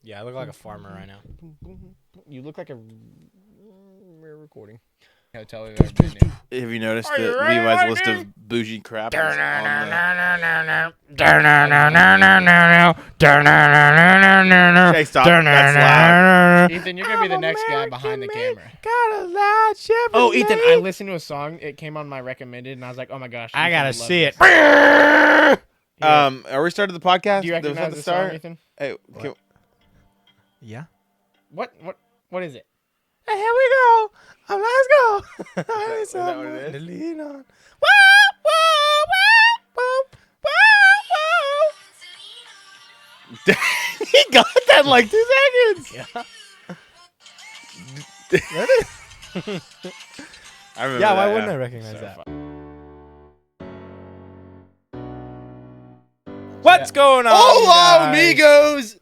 Yeah, I look like a farmer right now. You look like we're recording. Hotel we've ever been to. Have you noticed that Levi's list of bougie crap is on the... Okay, stop. That's loud. Ethan, you're going to be the next guy behind the camera. Got a loud Chevrolet. Oh, Ethan, I listened to a song. It came on my recommended, and I was like, oh, my gosh. I Ethan got to would love see this. it. Are we starting the podcast? Do you recognize the song, Ethan? Hey, Yeah. What is it? Hey, here we go. Let's go. Is that what it is? To lean on. He got that in like 2 seconds. Yeah. I remember Yeah, that, why wouldn't I recognize So that? fun. What's going on, Hola, guys? amigos.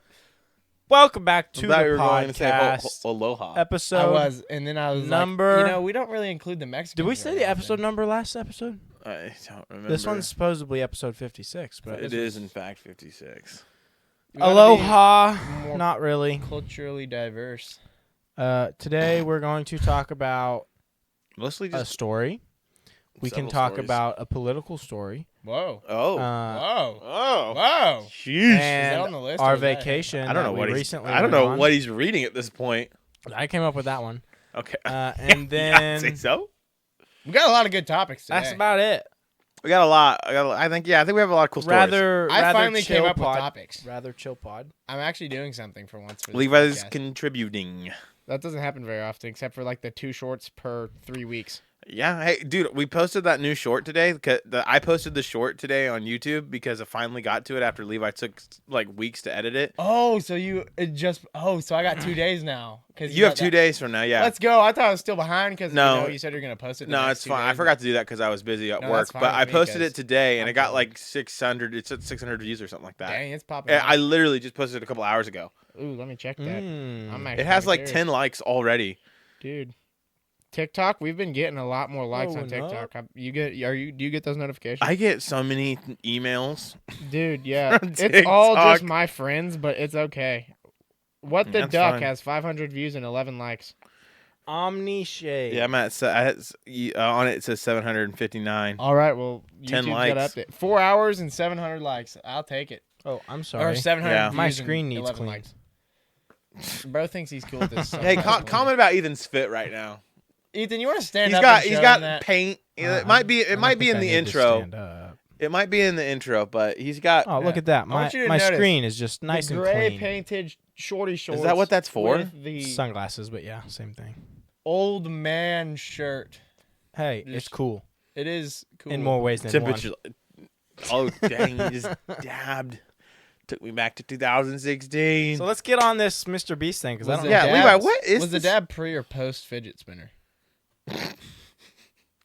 Welcome back to I the thought you were going to say podcast aloha. episode. I was, and then I was number- like, we don't really include the Mexicans. Did we say very the often. episode number last episode? I don't remember. This one's supposedly episode 56, but It is, in fact, 56. We gotta aloha. be more Not really. culturally diverse. Today we're going to talk about Mostly a just... story. We can several talk stories. about a political story. Whoa. Oh. Whoa. Oh. Whoa. Sheesh. And on the list, our or is that- vacation I don't know that we what he's... recently I don't went know on. what he's reading at this point. I came up with that one. Okay. And Yeah, I'd say then so. We got a lot of good topics today. that's about it. We got a lot. I think we have a lot of cool stories. Rather finally chill came up pod. with topics. Rather chill pod. I'm actually doing something for once. For this Levi's podcast. contributing. That doesn't happen very often, except for like the 2 shorts per 3 weeks. Yeah, hey, dude, we posted that new short today. I posted the short today on YouTube because I finally got to it after Levi took like weeks to edit it. Oh, so so I got 2 days now. You have 2 days from now, yeah. Let's go. I thought I was still behind because No. you said you're gonna post it. No, it's fine. I forgot to do that because I was busy at No, work. that's fine But I with me, posted 'cause it today, and I'm it got fine. like 600. It's at 600 views or something like that. Dang, it's popping. And I literally just posted it a couple hours ago. Ooh, let me check that. Mm. I'm actually It has like curious. 10 likes already. Dude. TikTok, we've been getting a lot more likes on Blowing up. TikTok. Do you get those notifications? I get so many emails. Dude, yeah. On It's all just TikTok. my friends, but it's okay. What the That's Duck fine. has 500 views and 11 likes. Omni shade. Yeah, I'm at. On it says 759. All right, well, 10 YouTube's likes. got update. 4 hours and 700 likes. I'll take it. Oh, I'm Or sorry. 700 Yeah. views My and screen needs 11 cleaned. likes. Bro thinks he's cool with this. Hey, comment about Ethan's fit right now. Ethan, you want to stand He's up got and he's show got him that? paint. It I might be don't in think I the need to intro. stand up. It might be in the intro, but he's got. Oh, look Yeah. at that. I want you to My notice screen is just nice the and gray clean. painted shorty shorts. Is that what that's for? With the Sunglasses, but yeah, same thing. old man shirt. Hey, Just it's cool It is cool. in more ways than Temperature. one. Oh dang! He just dabbed. Took me back to 2016. So let's get on this Mr. Beast thing because I Was don't. the Yeah, dabs- Levi, what is was the this? dab pre or post fidget spinner?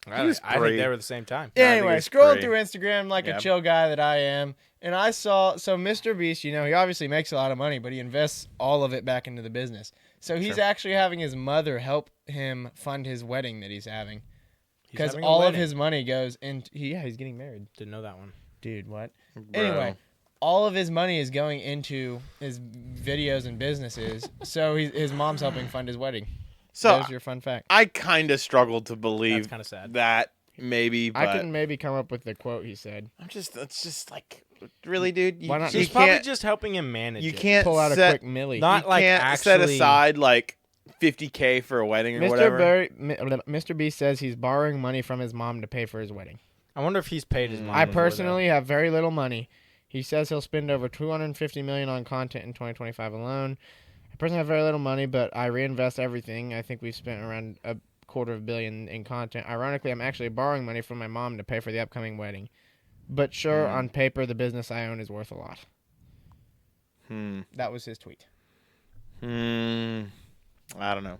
I was think pre. they were the same time. Yeah, I think Anyway, it's scrolling pre. through Instagram like Yeah. a chill guy that I am, and I saw Mr. Beast. He obviously makes a lot of money, but he invests all of it back into the business. So he's Sure. actually having his mother help him fund his wedding that he's having, He's because having a all of wedding. his money goes into. He's getting married, Didn't know that one. dude. What? Bro. Anyway, all of his money is going into his videos and businesses. So his mom's helping fund his wedding. So There's your fun fact. I kind of struggled to believe That's kind of sad. that maybe, but I can maybe come up with the quote he said. it's just like, really, dude. Why not? You She's probably can't. just helping him manage. You it. can't Pull out a set, quick milli. Not you like can't set actually- aside like $50K for a wedding or whatever. Mr. B says he's borrowing money from his mom to pay for his wedding. I wonder if he's paid his mom. I before, personally have very little money. He says he'll spend over $250 million on content in 2025 alone. I personally have very little money, but I reinvest everything. I think we've spent around $250 million in content. Ironically, I'm actually borrowing money from my mom to pay for the upcoming wedding. But sure, on paper, the business I own is worth a lot. That was his tweet. I don't know.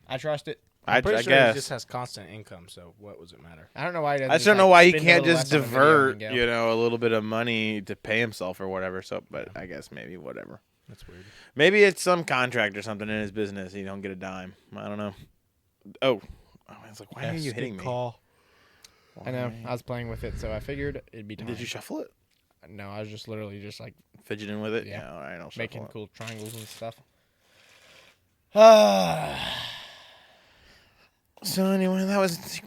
I trust it. I'm pretty I sure guess. he just has constant income. So what does it matter? I don't know why he doesn't. I just don't know why he can't just divert, divert, a little bit of money to pay himself or whatever. So, but I guess maybe whatever. That's weird. Maybe it's some contract or something in his business. He don't get a dime. I don't know. Oh, I was like, why are you hitting me? Call. I know. I was playing with it, so I figured it'd be time. Did you shuffle it? No, I was just literally just like Fidgeting with it. Yeah. All right, I'll making shuffle it. cool triangles and stuff. So anyway, that was a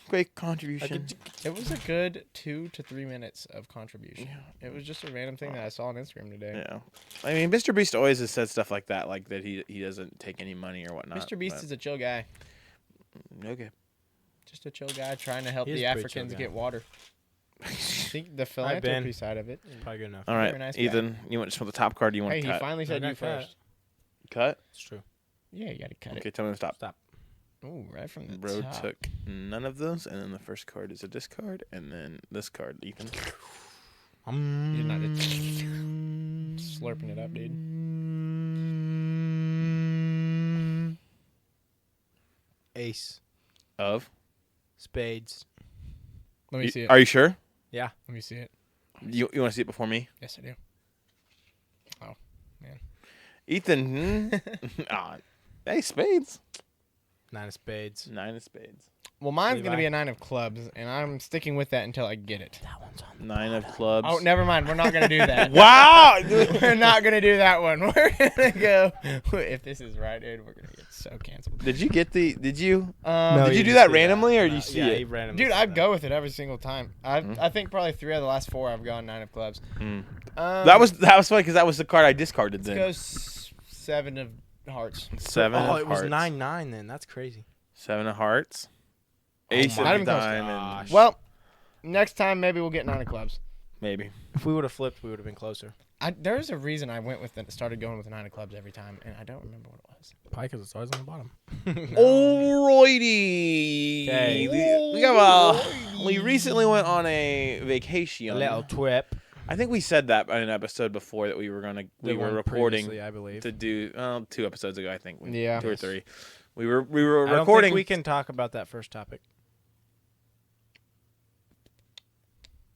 great contribution. It was a good 2 to 3 minutes of contribution. It was just a random thing that I saw on Instagram today. Yeah, I mean, Mr. Beast always has said stuff like that, like that he doesn't take any money or whatnot. Mr. Beast is a chill guy. Okay. Just a chill guy trying to help He is the a pretty Africans chill guy. get water. I think the Ben. philanthropy side of it. Probably good enough. All right, You're a nice guy. Ethan, you want just want the top card? Or you want Hey, to he cut? finally said I you got cut. first. Cut. It's true. Yeah, you got to cut Okay, it. tell me to stop. Stop. Ooh, right from the Bro top. took none of those, and then the first card is a discard, and then this card, Ethan. You're not slurping it up, dude. Ace. Of. Spades. Let me see it. Are you sure? Yeah. Let me see it. You want to see it before me? Yes, I do. Oh, man. Ethan. Aw, hey, spades. 9 of spades. 9 of spades. Well, mine's going to Levi? be a 9 of clubs, and I'm sticking with that until I get it. That one's on. 9 of clubs. Oh, never mind. We're not going to do that. Wow. We're not going to do that one. We're going to go. If this is right, dude, we're going to get so canceled. Did you get the? Did you? No, Did you do just that see randomly, or No, did you see yeah, it? he randomly Dude, said I that. go with it every single time. I think probably 3 of the last 4 I've gone 9 of clubs. That was funny because that was the card I discarded. Then Let's go 7 of hearts. 7 Oh, of it was hearts. 9-9 then. That's crazy. 7 of hearts. Ace my of gosh. diamonds. Well, next time maybe we'll get 9 of clubs. Maybe. If we would have flipped, we would have been closer. There's a reason I went with started going with 9 of clubs every time, and I don't remember what it was. Probably because it's always on the bottom. Alrighty. Okay. We recently went on a vacation. A little trip. I think we said that in an episode before that we were The were one recording previously, I believe. to do 2 episodes ago. I think. Yeah. 2 or 3. We were I don't recording. think we can talk about that first topic.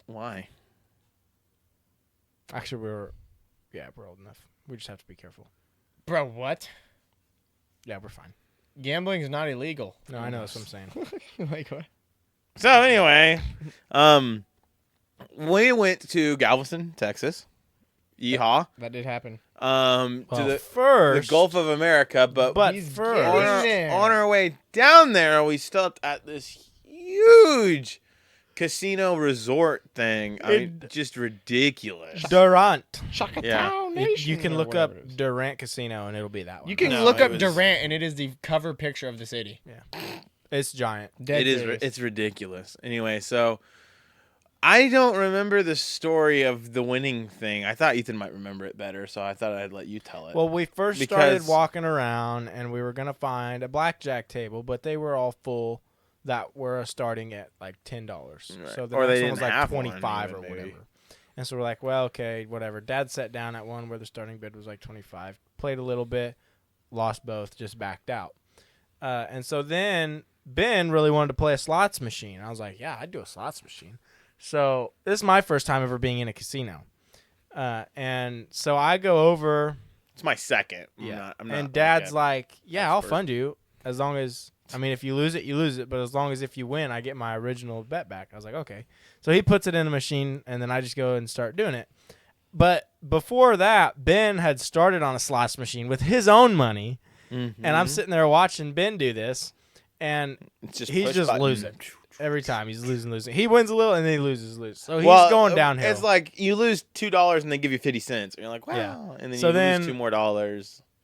Why? Actually, we're old enough. We just have to be careful. Bro, what? Yeah, we're fine. Gambling is not illegal. No, I know that's what I'm saying. Like what? So anyway, we went to Galveston, Texas. Yeehaw. That did happen. To the first, Gulf of America, but He's first, getting there. on our way down there, we stopped at this huge casino resort thing. I mean, just ridiculous. Durant. Chocataw You, Nation. you can or look whatever up it is. Durant Casino and it'll be that one. You can No, look it up was- Durant, and it is the cover picture of the city. It's giant. Dead It is. serious. It's ridiculous. Anyway, so I don't remember the story of the winning thing. I thought Ethan might remember it better, so I thought I'd let you tell it. Well, we first Because- started walking around and we were gonna find a blackjack table, but they were all full. That were starting at like $10. Right. So the Or they next one didn't was like have one 25 even, or maybe. whatever. And so we're like, well, okay, whatever. Dad sat down at one where the starting bid was like 25. Played a little bit, lost both, just backed out. And so then Ben really wanted to play a slots machine. I was like, yeah, I'd do a slots machine. So this is my first time ever being in a casino. And so I go over. it's my second. I'm not and Dad's like like, yeah, I'll expert. fund you as long as, I mean, if you lose it, you lose it. But as long as if you win, I get my original bet back. I was like, okay. So he puts it in the machine, and then I just go and start doing it. But before that, Ben had started on a slots machine with his own money. And I'm sitting there watching Ben do this. And It's just he's push just button. losing. Every time he's losing. He wins a little, and then he loses. So he's Well, going downhill. It's like you lose $2 and they give you 50 cents. And you're like, wow. Yeah. And then So you then- lose $2 more.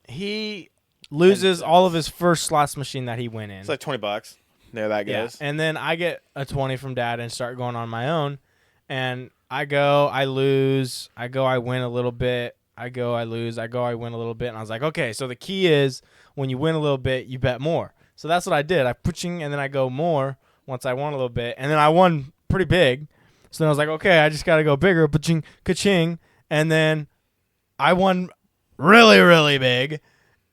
He loses all of his first slots machine that he went in. It's like $20. There that Yeah, goes. and then I get a 20 from Dad and start going on my own. And I go, I lose. I go, I win a little bit. I go, I lose. I go, I win a little bit. And I was like, okay, so the key is when you win a little bit, you bet more. So that's what I did. I pushing, and then I go more once I won a little bit. And then I won pretty big. So then I was like, okay, I just got to go bigger. Pushing, ka-ching. And then I won really, really big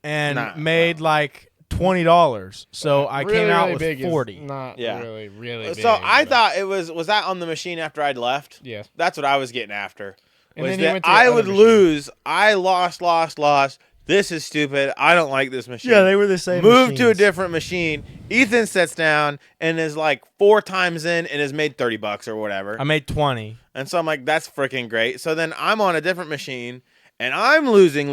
and made like $20. So I Really, came out really with big is 40. Not Yeah. really, really big. So I but- thought it was that on the machine after I'd left? Yes. That's what I was getting after. And Was then you that went to the I other would machine. lose. I lost. This is stupid. I don't like this machine. Yeah, they were the same. Move to a machines. different machine. Ethan sits down and is like 4 times in and has made $30 or whatever. I made 20. And so I'm like, that's freaking great. So then I'm on a different machine and I'm losing.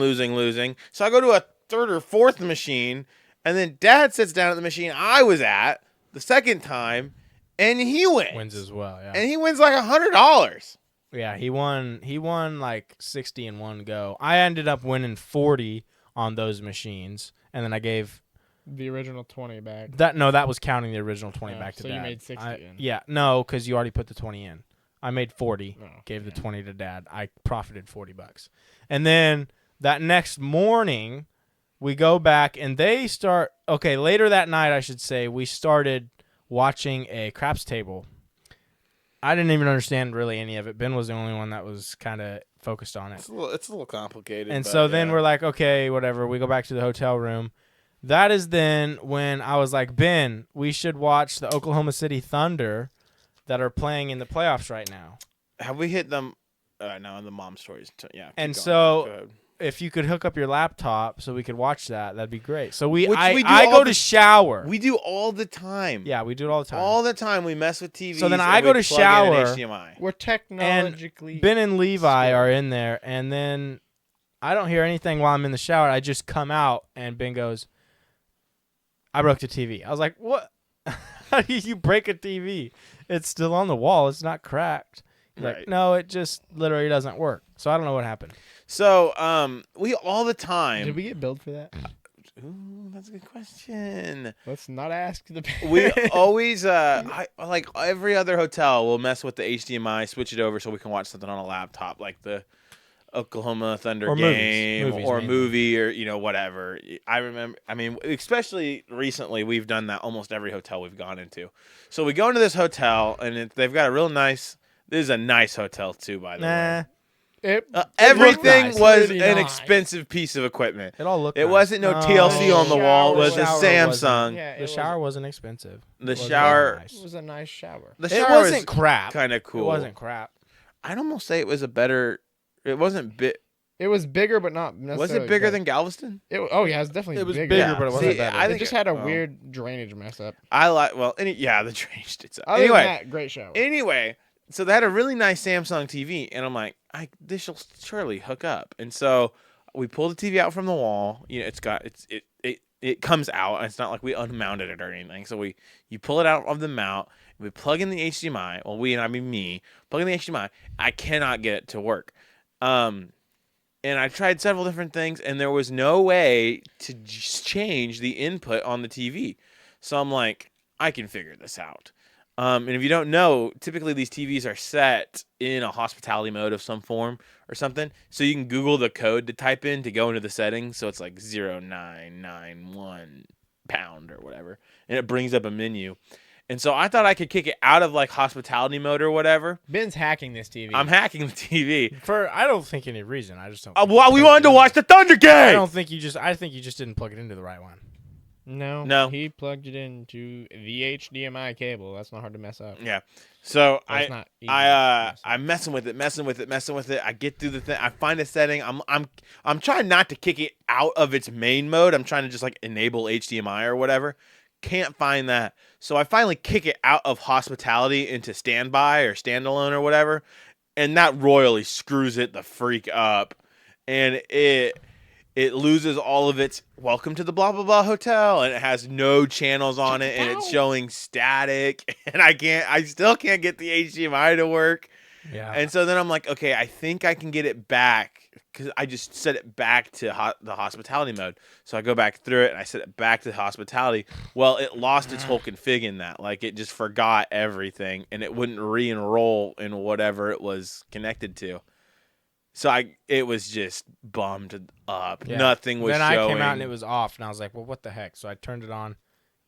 So I go to a third or fourth machine, and then Dad sits down at the machine I was at the second time, and he wins. Wins as well, yeah. And he wins like $100. Yeah, he won like 60 in one go. I ended up winning 40 on those machines, and then I gave The original 20 back. that was counting the original 20 back to so Dad. you made 60 in. Yeah, no, because you already put the 20 in. I made 40, Oh, gave the 20 to Dad. I profited $40. And then that next morning, we go back, and they start. Okay, later that night, I should say, we started watching a craps table. I didn't even understand really any of it. Ben was the only one that was kind of focused on it. It's a little complicated. And but so then yeah. we're like, okay, whatever. We go back to the hotel room. That is then when I was like, Ben, we should watch the Oklahoma City Thunder that are playing in the playoffs right now. Have we hit them? No, in the mom stories. Yeah. And keep going. so Go ahead. if you could hook up your laptop so we could watch that, that'd be great. So Which we do I all go to shower. We do all the time. Yeah, we do it all the time. All the time we mess with TVs. So then and I go we to plug in an shower. HDMI. We're technologically. Ben and Levi are in there, and then I don't hear anything while I'm in the shower. I just come out, and Ben goes, I broke the TV. I was like, what? How do you break a TV? It's still on the wall. It's not cracked. He's Right. like, no, it just literally doesn't work. So I don't know what happened. So we all the time. Did we get billed for that? Ooh, that's a good question. Let's not ask the. We always, like every other hotel, we'll mess with the HDMI, switch it over so we can watch something on a laptop, like the Oklahoma Thunder Or game movies or a mainly. movie or whatever. I remember. I mean, especially recently, we've done that almost every hotel we've gone into. So we go into this hotel, and they've got a real nice. This is a nice hotel too, by the way. Everything nice. was Pretty an nice. expensive piece of equipment. It all looked It nice. wasn't no TLC on the wall. It was a shower Samsung. Yeah, The shower wasn't expensive. The It was shower. very It nice. was a nice shower. The It shower wasn't crap. kind of cool. It wasn't crap. I'd almost say it was a better. It wasn't big. It was bigger, but not necessarily. Was it bigger better. than Galveston? Oh yeah, it was definitely It was bigger. bigger, Yeah. but it wasn't See, better. I It think just had a well, weird drainage mess up. I like. Well, yeah, the drainage did. Other Anyway, than that, great shower. anyway, so they had a really nice Samsung TV, and I'm like, this will surely hook up. And so we pull the TV out from the wall. You know, it comes out. It's not like we unmounted it or anything. So you pull it out of the mount. We plug in the HDMI. Well, I mean me, plug in the HDMI. I cannot get it to work. And I tried several different things, and there was no way to just change the input on the TV. So I'm like, I can figure this out. And if you don't know, typically these TVs are set in a hospitality mode of some form or something. So you can Google the code to type in to go into the settings. So it's like 0991 pound or whatever. And it brings up a menu. And so I thought I could kick it out of like hospitality mode or whatever. Ben's hacking this TV. I'm hacking the TV. For I don't think any reason. I just don't. Well, we wanted to watch the Thunder I game. don't think you just. I think you just didn't plug it into the right one. No. He plugged it into the HDMI cable. That's not hard to mess up. Yeah. So That's not easy to mess up. I'm messing with it. I get through the thing. I find a setting. I'm trying not to kick it out of its main mode. I'm trying to just like enable HDMI or whatever. Can't find that. So I finally kick it out of hospitality into standby or standalone or whatever. And that royally screws it the freak up. And it loses all of its welcome to the blah blah blah hotel, and it has no channels on it, and it's showing static, and I still can't get the HDMI to work. Yeah. And so then I'm like, okay, I think I can get it back because I just set it back to the hospitality mode. So I go back through it and I set it back to hospitality. Well, it lost its whole config in that. Like it just forgot everything, and it wouldn't re-enroll in whatever it was connected to. So it was just bummed up. Yeah. Nothing was then showing. I came out and it was off, and I was like, "Well, what the heck?" So I turned it on.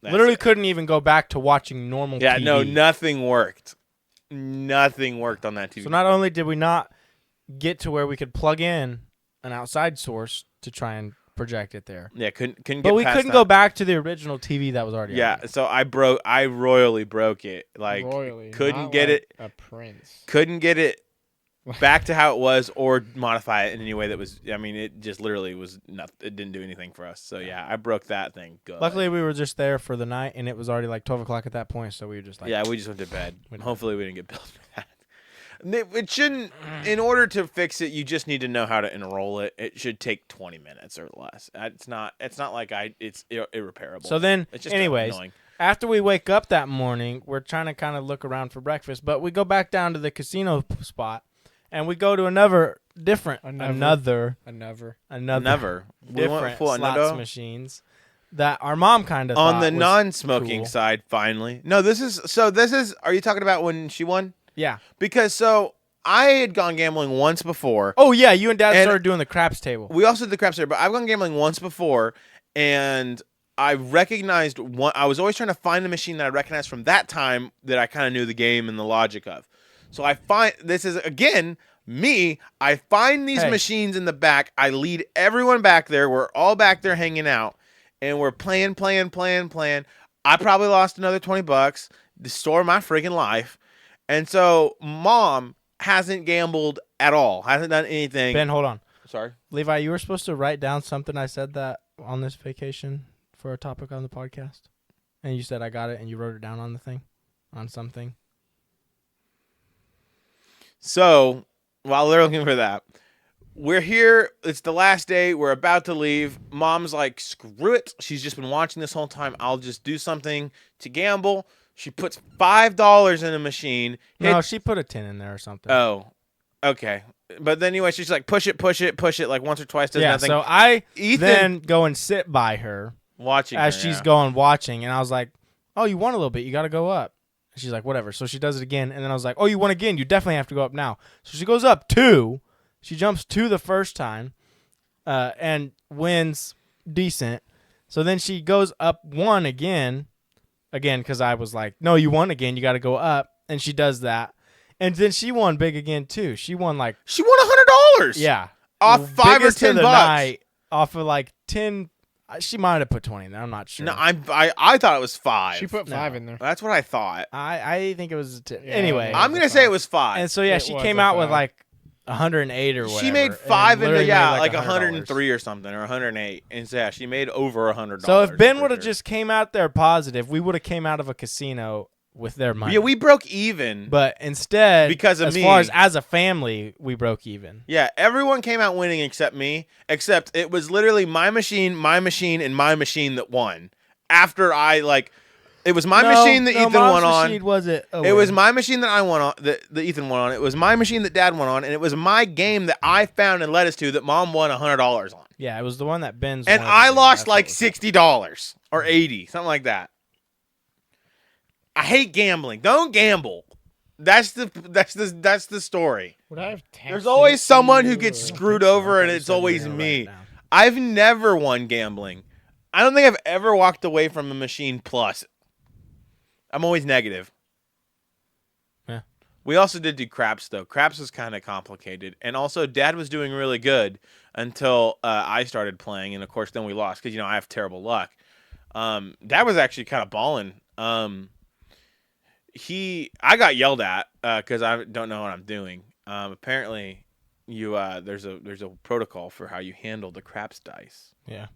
That's Literally it. couldn't even go back to watching normal Yeah, TV. no, nothing worked. Nothing worked on that TV. So not only did we not get to where we could plug in an outside source to try and project it there, yeah, couldn't get but we past couldn't that. go back to the original TV that was already on Yeah, there. so I royally broke it. Like Royally, couldn't not get like it. A prince. Couldn't get it back to how it was or modify it in any way that was. I mean, it just literally was nothing. It didn't do anything for us. So yeah, I broke that thing. Good. Luckily, we were just there for the night, and it was already like 12 o'clock at that point. So we were just like, yeah, we just went to bed. Hopefully, we didn't get billed for that. It shouldn't. In order to fix it, you just need to know how to enroll it. It should take 20 minutes or less. It's not. It's not like it's irreparable. So then, it's just anyways, annoying. after we wake up that morning, we're trying to kind of look around for breakfast, but we go back down to the casino spot, and we go to another different We different went slots machines that our mom kind of on the non-smoking cool. side. Finally, no. This is. Are you talking about when she won? Yeah. Because I had gone gambling once before. Oh yeah, you and Dad started doing the craps table. We also did the craps table, but I've gone gambling once before, and I recognized one. I was always trying to find a machine that I recognized from that time that I kind of knew the game and the logic of. So I find this is again me. I find these machines in the back. I lead everyone back there. We're all back there hanging out, and we're playing. I probably lost another $20 to store my freaking life. And so Mom hasn't gambled at all, hasn't done anything. Ben, hold on. Sorry. Levi, you were supposed to write down something I said that on this vacation for a topic on the podcast. And you said I got it and you wrote it down on the thing, on something. So while they're looking for that, we're here. It's the last day. We're about to leave. Mom's like, screw it. She's just been watching this whole time. I'll just do something to gamble. She puts $5 in a machine. No, she put a 10 in there or something. Oh, okay. But then anyway, she's like, push it, like once or twice, does nothing. So I then go and sit by her. Watching as her, she's going watching. And I was like, oh, you won a little bit. You got to go up. And she's like, whatever. So she does it again. And then I was like, oh, you won again. You definitely have to go up now. So she goes up 2. She jumps 2 the first time and wins decent. So then she goes up 1 again, because I was like, no, you won again. You got to go up. And she does that. And then she won big again, too. She won $100. Yeah. Off 5 or 10 bucks. Off of like 10. She might have put 20 in there. I'm not sure. No, I thought it was 5. She put 5 in there. That's what I thought. I think it was 10. Yeah, anyway. I'm going to say it was 5. And so, yeah, she came out with like 108 or whatever. She made 5 into, like $100. 103 or something, or 108. And so, yeah, she made over $100. So if Ben would have just came out there positive, we would have came out of a casino with their money. Yeah, we broke even. But instead, because of as me, far as a family, we broke even. Yeah, everyone came out winning except me. Except it was literally my machine, and my machine that won. After it was my machine that Ethan won on. It was my machine that I won on. That Ethan won on. It was my machine that Dad won on, and it was my game that I found and led us to that Mom won $100 on. Yeah, it was the one that Ben's. And I lost like $60 or $80, something like that. I hate gambling. Don't gamble. That's the story. Would I have There's always someone who gets screwed over, and it's always me. I've never won gambling. I don't think I've ever walked away from a machine plus. I'm always negative. Yeah. We also did do craps, though. Craps was kind of complicated. And also, Dad was doing really good until I started playing. And, of course, then we lost because, I have terrible luck. Dad was actually kind of balling. I got yelled at because I don't know what I'm doing. Apparently, there's a protocol for how you handle the craps dice. Yeah.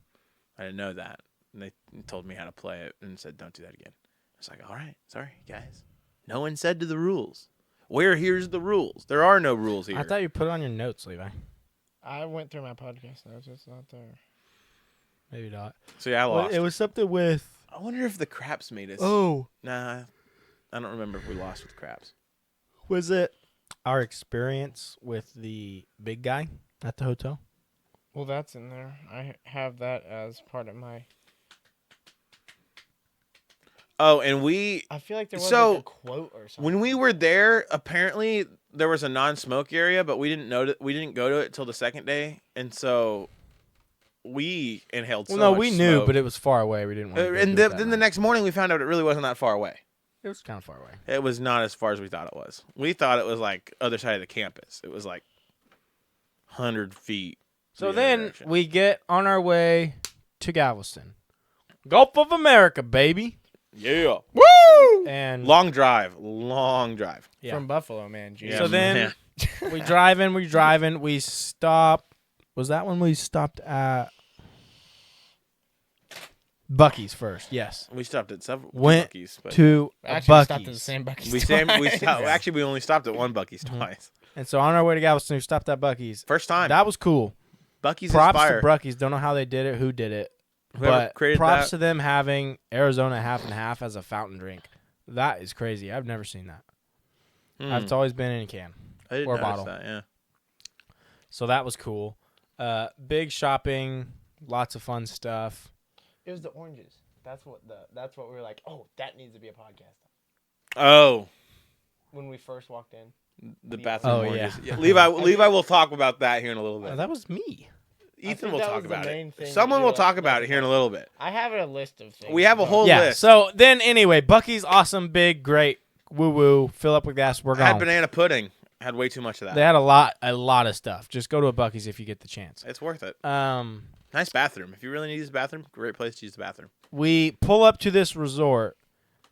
I didn't know that. And they told me how to play it and said, don't do that again. I was like, all right, sorry, guys. No one said to the rules. Here's the rules. There are no rules here. I thought you put it on your notes, Levi. I went through my podcast notes. It's not there. Maybe not. So, yeah, I lost. It was something with... I wonder if the craps made us... Oh. Nah, I don't remember if we lost with craps. Was it our experience with the big guy at the hotel? Well, that's in there. I have that as part of my... Oh, and I feel like there was like a quote or something. When we were there, apparently there was a non-smoke area, but we didn't know that. We didn't go to it till the second day, and so we inhaled so much no, we knew, smoke. But it was far away. We didn't want to and then the next morning, we found out it really wasn't that far away. It was kind of far away. It was not as far as we thought it was. We thought it was like other side of the campus. It was like 100 feet. So then we get on our way to Galveston. Gulf of America, baby. Yeah. Woo! And Long drive. yeah. From Buffalo, man. Yeah, So then man. we driving. We stop. Was that when we stopped at Bucky's first? Yes. We stopped at several Went Buc-ee's, but to a Actually, we stopped at the Bucky's. same Buc-ee's. we twice. actually we only stopped at one Buc-ee's twice. And so on our way to Galveston, we stopped at Bucky's. First time. That was cool. Buc-ee's Props Inspire. to Bucky's. Don't know how they did it, who did it. Whoever But created props that. to them having Arizona half and half as a fountain drink. That is crazy. I've never seen that. It's always been in a can I didn't or notice bottle. that, yeah. So that was cool. Big shopping, lots of fun stuff. It was the oranges. That's what we were like. Oh, that needs to be a podcast. Oh, When we first walked in. the bathroom Oh, oranges. yeah. Levi will talk about that here in a little bit. That was me. Ethan think will that talk was the about main it. thing Someone that will you talk like about it here in a little bit. I have a list of things. We have a whole Yeah. list. So then anyway, Bucky's awesome, big, great, woo-woo, fill up with gas, we're I had gone. banana pudding. I had way too much of that. They had a lot of stuff. Just go to a Bucky's if you get the chance. It's worth it. Nice Nice bathroom. If you really need to use the bathroom, great place to use the bathroom. We pull up to this resort,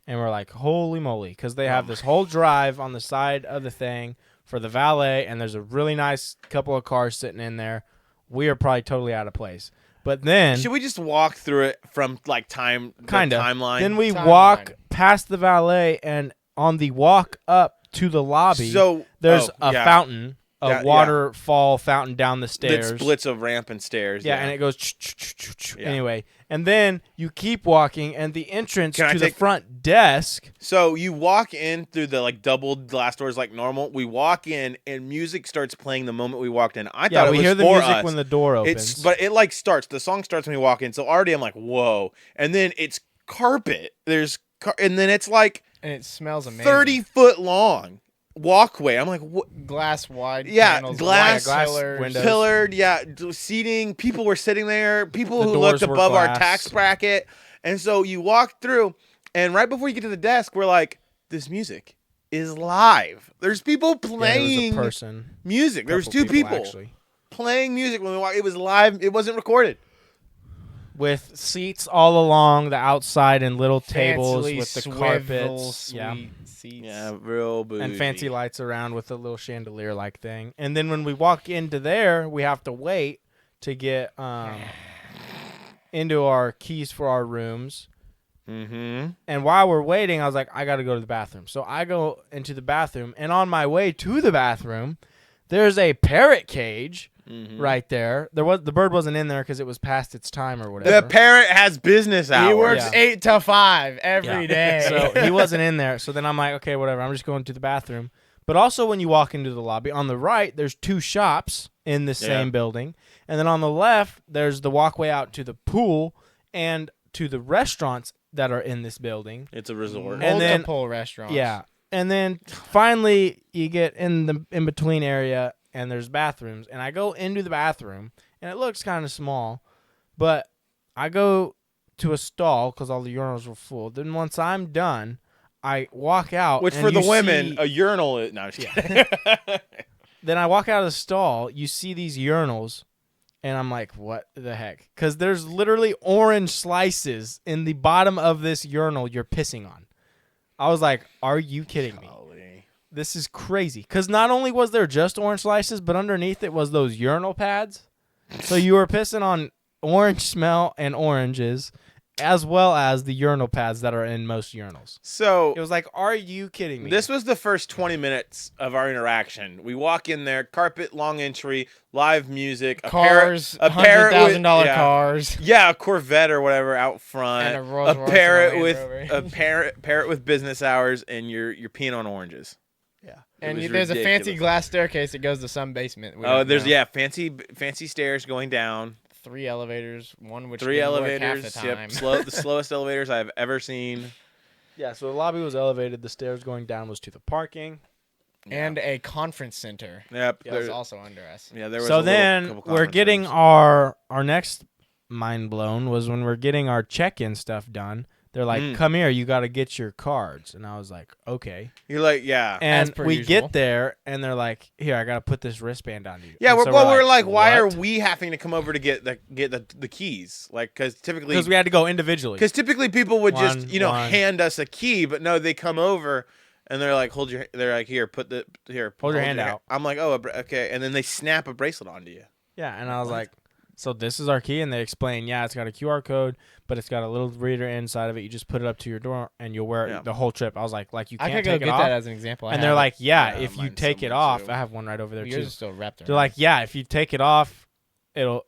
and we're like, holy moly, because they have this whole drive on the side of the thing for the valet, and there's a really nice couple of cars sitting in there. We are probably totally out of place. But then, Should we just walk through it from like the timeline? Then we Timeline. walk past the valet, and on the walk up to the lobby, So there's a fountain, a Yeah, yeah. waterfall fountain down the that stairs. splits a ramp and stairs. Yeah, and it goes Yeah. anyway. And then you keep walking, and the entrance Can I to the take- front desk. So you walk in through the like double glass doors like normal. We walk in and music starts playing the moment we walked in. I Yeah, thought it we was hear the for music us. when the door opens. But it like starts. The song starts when we walk in. So already I'm like, whoa. And then it's carpet. And then it's like And it smells amazing. 30-foot long walkway. I'm like, what? glass wide. Yeah, panels, glass white pillars. windows. Pillared, yeah, seating. People were sitting there. People The who doors looked were above our glass. tax bracket. And so you walk through, and right before you get to the desk, we're like, this music is live. There's people Yeah, there playing was a person. music. There was Couple two people actually, playing music when we walked. It was live. It wasn't recorded. with seats all along the outside and little tables Fancily with the swivel, carpets. Yeah. sweet seats. Yeah, real bougie. And fancy lights around with a little chandelier like thing. And then when we walk into there, we have to wait to get into our keys for our rooms. Mm-hmm. And while we're waiting, I was like, I got to go to the bathroom. So I go into the bathroom, and on my way to the bathroom, there's a parrot cage right there. The bird wasn't in there because it was past its time or whatever. The parrot has business hours. He works Yeah. 8 to 5 every day. So he wasn't in there. So then I'm like, okay, whatever. I'm just going to the bathroom. But also when you walk into the lobby, on the right, there's two shops in the same building. And then on the left, there's the walkway out to the pool and to the restaurants that are in this building. It's a resort. And then- multiple restaurants. Yeah. And then finally you get in the in-between area and there's bathrooms. And I go into the bathroom and it looks kind of small. But I go to a stall because all the urinals were full. Then once I'm done, I walk out. Which and for the you women, see- a urinal is... No, I'm just kidding. Then I walk out of the stall. You see these urinals. And I'm like, what the heck? Because there's literally orange slices in the bottom of this urinal you're pissing on. I was like, are you kidding me? Golly. This is crazy. Because not only was there just orange slices, but underneath it was those urinal pads. So you were pissing on orange smell and oranges, as well as the urinal pads that are in most urinals. So It was like, are you kidding me? this was the first 20 minutes of our interaction. We walk in there, carpet, long entry, live music, Cars, a parrot with- $100,000 yeah. cars. Yeah, a Corvette or whatever out front. And a Rolls Royce parrot and a with Land Rover. a parrot with business hours, and you're peeing on oranges. Yeah. And was there's a fancy ridiculous. glass staircase that goes to some basement. We Oh, don't there's know. fancy stairs going down. 3 elevators, one which 3 didn't work elevators. half the Yep, time. the slowest elevators I've ever seen. Yeah, so the lobby was elevated. The stairs going down was to the parking. And a conference center Yep. was also under us. Yeah, there was. So a little then couple we're conference getting rooms. our next mind blown was when we're getting our check-in stuff done. They're like, come here, you got to get your cards. And I was like, okay. You're like, yeah. And per we usual. get there, and they're like, here, I got to put this wristband on you. Yeah, And so we're like, why are what? we having to come over to get the keys? Like, because typically, Because we had to go individually. because typically people would just One. hand us a key, but no, they come over and they're like, they're like, here, hold your hand out. I'm like, oh, okay, and then they snap a bracelet onto you. Yeah, and I was like, so this is our key, and they explain, yeah, it's got a QR code, but it's got a little reader inside of it. You just put it up to your door, and you'll wear it the whole trip. I was like, you I can't could go take it get off. that as an example. And they're like, yeah, Yeah, if you mine's take it somewhere, off, too. I have one right over there yours too. is still wrapped. They're like, yeah, if you take it off, it'll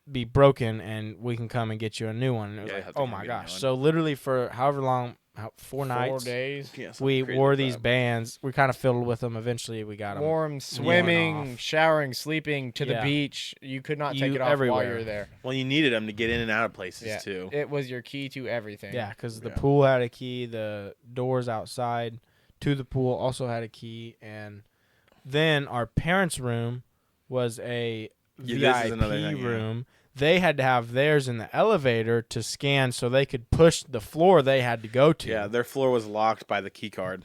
be broken, and we can come and get you a new one. And it was Yeah, you like, have to oh come my get a new gosh! one. So literally for however long, 4 4 nights, days. Yeah, something we crazy wore like these that. bands. We kind of fiddled with them. Eventually, we got them. Warm, swimming, off. showering, sleeping, to the Yeah. beach. You could not take it off while everywhere. you were there. Well, you needed them to get in and out of places Yeah. too. It was your key to everything. Yeah, because the Yeah. pool had a key. The doors outside to the pool also had a key, and then our parents' room was a Yeah, this is VIP another thing, yeah. room. They had to have theirs in the elevator to scan so they could push the floor they had to go to. Yeah, their floor was locked by the key card,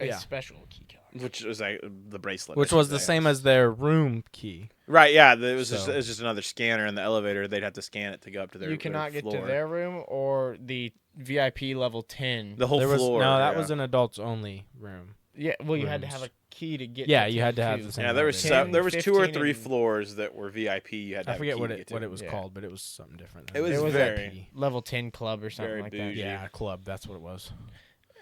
A Yeah. special key card. which was like the bracelet, which I was should the say. same as their room key. Right, yeah. It was So- just another scanner in the elevator. They'd have to scan it to go up to their. You cannot their get to floor. their room or the VIP level 10. The whole There was floor. no, that yeah. was an adults only room. Yeah, well, you had to rooms. have a key to get. Yeah, to you had to 10 have too. the same Yeah, there was elevator. 10, there was 2 or 15, 3 and- floors that were VIP. You had to I have forget a key what to it get what to. it was Yeah. called, but it was something different. It was It was very- a level 10 club or something very like bougie. yeah, club. That's what it was.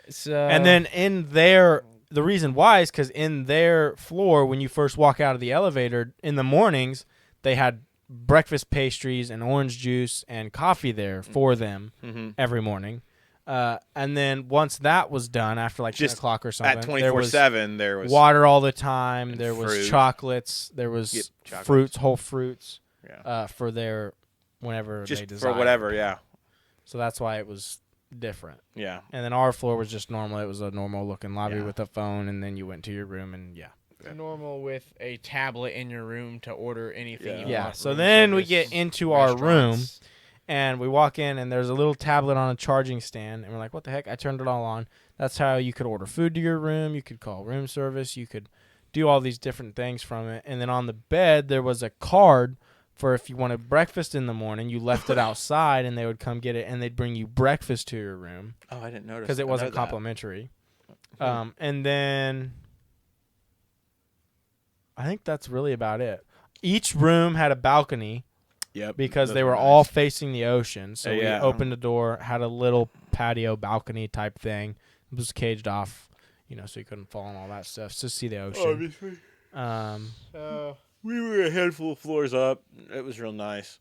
that. So And then in their, the reason why is because in their floor, when you first walk out of the elevator in the mornings, they had breakfast pastries and orange juice and coffee there for them Mhm. every morning. And then once that was done, after like 10 Just o'clock or something, At there was 24/7, there was water all the time. and There was fruit. chocolates. There was Yep, chocolates. fruits, whole fruits, Yeah. for their whenever they Just desired. for whatever. Yeah, So that's why it was different. yeah. And then our floor was just normal. It was a normal looking lobby Yeah. with a phone, and then you went to your room, and yeah. normal with a tablet in your room to order anything you Yeah. want. So room then we service, get into our room, restaurants. and we walk in, and there's a little tablet on a charging stand, and we're like, what the heck? I turned it all on. That's how you could order food to your room. You could call room service. You could do all these different things from it. And then on the bed, there was a card for if you wanted breakfast in the morning. You left it outside, and they would come get it, and they'd bring you breakfast to your room Oh, I didn't notice because it wasn't know that. complimentary. And then I think that's really about it. Each room had a balcony Yep. because those they were nice. all facing the ocean. So we Yeah. opened the door, had a little patio balcony type thing. It was caged off, so you couldn't fall and all that stuff. To see the ocean. Obviously. So We were a handful of floors up. It was real nice.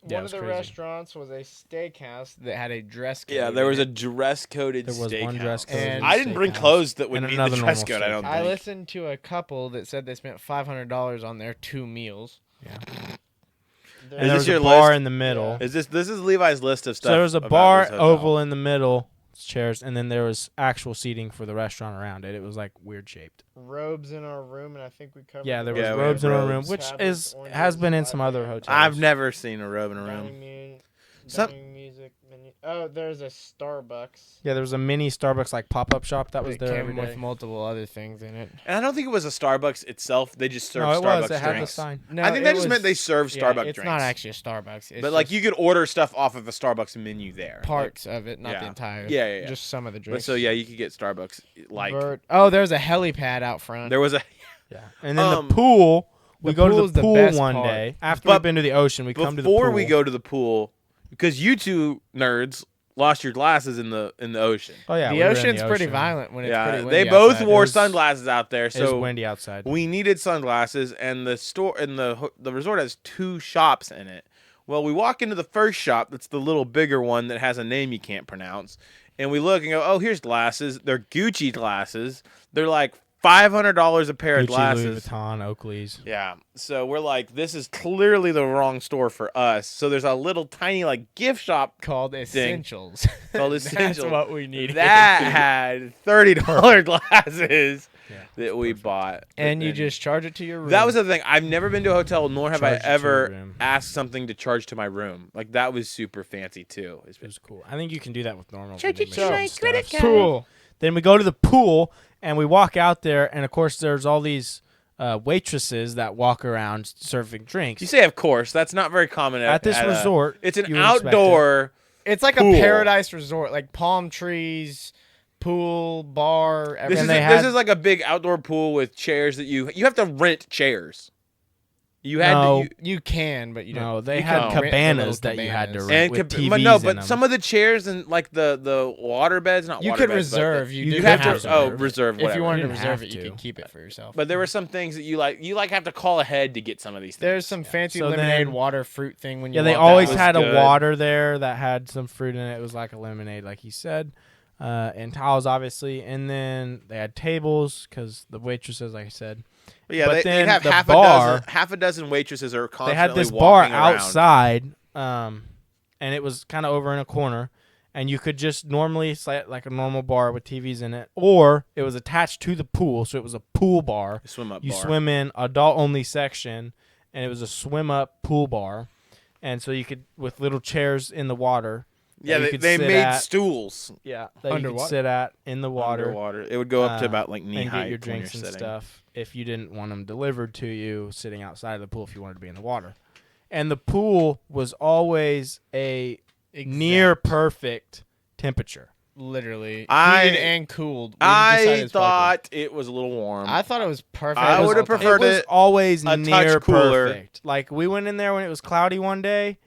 Yeah, it one of was the crazy. restaurants was a steakhouse that had a dress code. Yeah, there was in a it. dress coded There was one dress steakhouse. code And I didn't bring steakhouse. clothes that would And meet another the dress normal code. I don't steakhouse. think. I listened to a couple that said they spent $500 on their 2 meals. Yeah. There- And there this was a your bar list? in the middle. This is Levi's list of stuff. So there was a about bar this hotel. oval in the middle, chairs, and then there was actual seating for the restaurant around it. It was like weird shaped. robes in our room, and I think we covered. Yeah, there was Yeah, we robes had in our room, robes. which Tablets, has oranges, been in some other iPads. hotels. I've never seen a robe in a room. Some- Dining music menu. Oh, there's a Starbucks. Yeah, there was a mini Starbucks like pop up shop that was It there every came day. with multiple other things in it. And I don't think it was a Starbucks itself. They just served No, it Starbucks was. It had the drinks. sign. No, I think it that just was- meant they serve yeah, Starbucks it's drinks. not actually a Starbucks. It's But like just you could order stuff off of a Starbucks menu there. parts of it, not the yeah. entire. Yeah. Just some of the But drinks. so yeah, you could get Starbucks like Oh, there's a helipad out front. there was a Yeah, and then Um, the pool. We the go to pool's the the pool best one part. day after But we've been to the ocean. We come to the pool. before we go to the pool because you two nerds lost your glasses in the ocean. Oh yeah, the we were in ocean's pretty ocean. violent when it's Yeah, pretty windy they both outside. wore was- sunglasses out there, It was so windy outside. we needed sunglasses. And the store and the resort has 2 shops in it. Well, we walk into the first shop. That's the little bigger one that has a name you can't pronounce. And we look and go, oh, here's glasses. They're Gucci glasses. They're like $500 a pair of Gucci, Louis glasses. Vuitton, Oakley's. Yeah. So we're like, this is clearly the wrong store for us. So there's a little tiny like gift shop called Essentials. called That's Essentials. what we needed. that had $30 glasses. that we bought. And you just charge it to your room. That was the thing. I've never been to a hotel, nor have Charge it I to your ever room. asked something to charge to my room. Like that was super fancy too. It was cool. I think you can do that with normal. Charge it to vending my machine credit stuff. card. Pool. Then we go to the pool and we walk out there, and of course there's all these waitresses that walk around serving drinks. You say, of course, that's not very common at this a- resort. It's an you would expect outdoor. It's like Pool. a paradise resort, like palm trees, pool, bar. This Everything. is, they this had- is like a big outdoor pool with chairs that you have to rent chairs. You had No. to. You can, but you don't. No, they you had can rent the cabanas little that you had to cabanas. rent And with TVs but no, in but them. some of the chairs and like the water beds, not You water could beds, but reserve. you You you do have have to reserve. reserve If whatever. you wanted to didn't reserve have it, you to. could keep it for yourself. But there were some things that you have to call ahead to get some of these things. There's some fancy So lemonade then- water fruit thing when you Yeah, they walk always out. had good. a water there that had some fruit in it. It was like a lemonade, like he said, and towels, obviously. And then they had tables because the waitresses, like I said, But yeah, but they'd then have the half bar- a dozen waitresses are constantly they had this bar walking around. outside, and it was kind of over in a corner, and you could just normally sit like a normal bar with TVs in it, or it was attached to the pool, so it was a pool bar. A swim up You bar. swim in adult only section, and it was a swim up pool bar, and so you could with little chairs in the water. that Yeah, you they, could they sit made at. stools Yeah, that you could Underwater. sit at in the water. underwater. It would go up to about like knee and height get your when drinks you're and sitting. stuff if you didn't want them delivered to you sitting outside of the pool if you wanted to be in the water. And the pool was always a near perfect temperature. literally I- heated and cooled. We I decided it's thought it was a little warm. perfect. I thought it was perfect. I It was would've all- preferred it was it always a near touch cooler. perfect. Like we went in there when it was cloudy one day,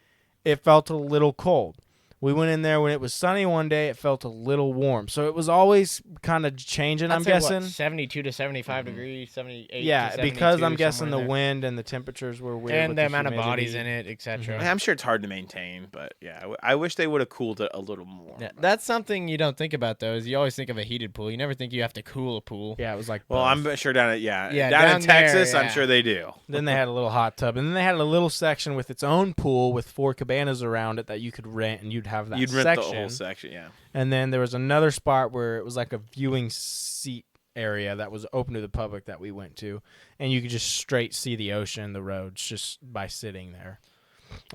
it felt a little cold. We went in there when it was sunny one day, it felt a little warm. So it was always kind of changing, I'd I'm say, what, guessing. 72 to 75 degrees, 78 Yeah, to 72, because I'm guessing the somewhere in there. wind and the temperatures were weird. and with the amount of bodies humidity. in it, etc. I mean, I'm sure it's hard to maintain, but yeah, I wish they would have cooled it a little more. Yeah, that's something you don't think about though. Is you always think of a heated pool. You never think you have to cool a pool. Yeah, it was like Well, both. I'm sure down at Yeah, down down in there, Texas, I'm yeah. sure they do. Then they had a little hot tub, and then they had a little section with its own pool with 4 cabanas around it that you could rent, and you'd have that You'd rent section. the whole section, yeah. And then there was another spot where it was like a viewing seat area that was open to the public that we went to, and you could just straight see the ocean, the roads, just by sitting there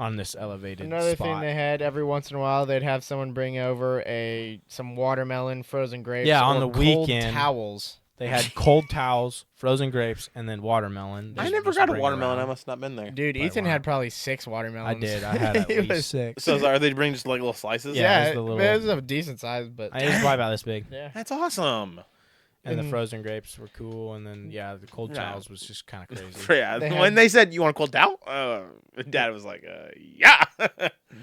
on this elevated Another spot. thing they had every once in a while, they'd have someone bring over some watermelon, frozen grapes. Yeah, on or the cold weekend. towels. They had cold towels, frozen grapes, and then watermelon. I Just- never just got a bring watermelon. I around. must not been there. Dude, Probably Ethan won't. had probably 6 watermelons. I did. I had at It least was- 6. So are they bring just like little slices? Yeah, Yeah, it was the little- it was a decent size, but I just probably about this big. yeah. That's awesome. And the And- frozen grapes were cool, and then the cold Yeah. towels was just kind of crazy. Yeah, They when had- they said you want a cold towel, Dad was like, yeah.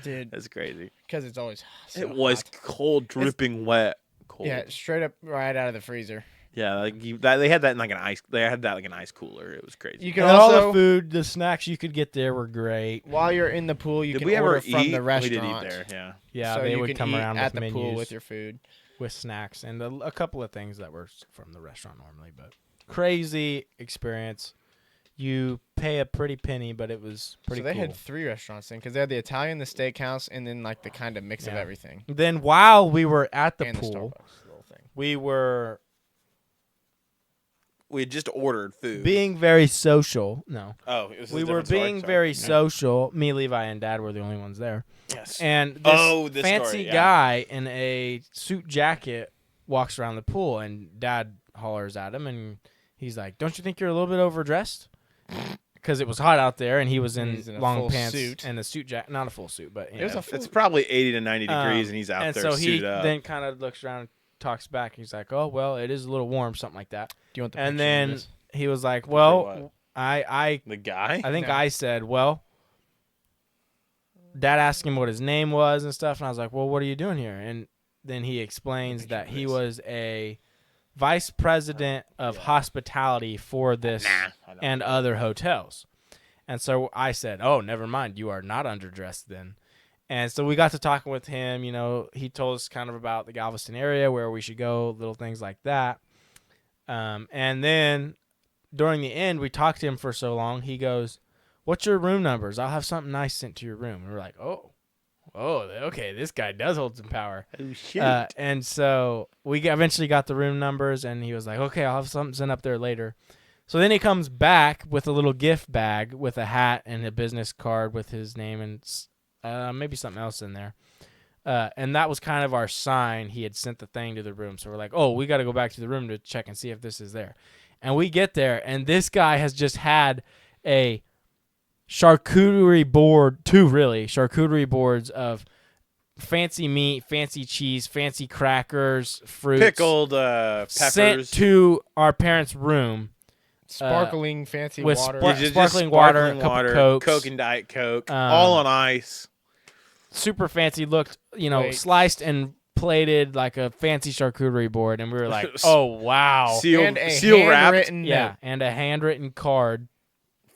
Dude, That's crazy. because it's always so It was hot. cold, dripping wet, cold. Yeah, straight up right out of the freezer. Yeah, like they had that in like an ice. They had that like an ice cooler. It was crazy. You can And all also, the food, the snacks you could get there were great. while you're in the pool, you Did can we order ever from eat? the restaurant. We did eat there. Yeah. Yeah, so they you would can come eat around at with the pool menus with your food. with snacks and a couple of things that were from the restaurant normally. But crazy experience. You pay a pretty penny, but it was pretty So they cool. had 3 restaurants then, because they had the Italian, the steakhouse, and then like the kind of mix of Yeah. everything. Then while we were at the and pool, the Starbucks little thing. We had just ordered food. being very social. No, oh, it was a we were different story, being sorry. very Yeah. social. Me, Levi, and Dad were the only ones there. Yes. And this This fancy story, yeah. guy in a suit jacket walks around the pool, and Dad hollers at him, and he's like, "Don't you think you're a little bit overdressed?" Because it was hot out there, and he was in, He's in a long full pants suit. and a suit jacket. Not a full suit, but It was a It's probably 80 to 90 degrees, and he's out and there so he suited up. then kind of looks around, and talks back. He's like, "Oh well, it is a little warm, something like that." Do you want the And picture of then this? he was like, what? "Well, I the guy? think No. I said, well." Dad asked him what his name was and stuff, and I was like, "Well, what are you doing here?" And then he explains that he was a vice president of hospitality for this Nah, I don't. and other hotels. And so I said, "Oh, never mind. You are not underdressed then." And so we got to talking with him. You know, he told us kind of about the Galveston area, where we should go, little things like that. And then during the end, we talked to him for so long. He goes, "What's your room numbers? I'll have something nice sent to your room." And we're like, "Oh, oh, okay, this guy does hold some power. Oh shit! And so we eventually got the room numbers, and he was like, okay, I'll have something sent up there later. So then he comes back with a little gift bag with a hat and a business card with his name and maybe something else in there. And that was kind of our sign. He had sent the thing to the room. So we're like, oh, we got to go back to the room to check and see if this is there. And we get there, and this guy has just had a charcuterie board, charcuterie boards of fancy meat, fancy cheese, fancy crackers, fruits. Pickled peppers. Sent to our parents' room. Sparkling fancy with water. Just sparkling water, sparkling a couple water, Cokes. Coke and Diet Coke, all on ice. Super fancy, looked, Plates. sliced and plated like a fancy charcuterie board, and we were like, oh wow. Seal and a wrapped handwritten Yeah, note. and a handwritten card.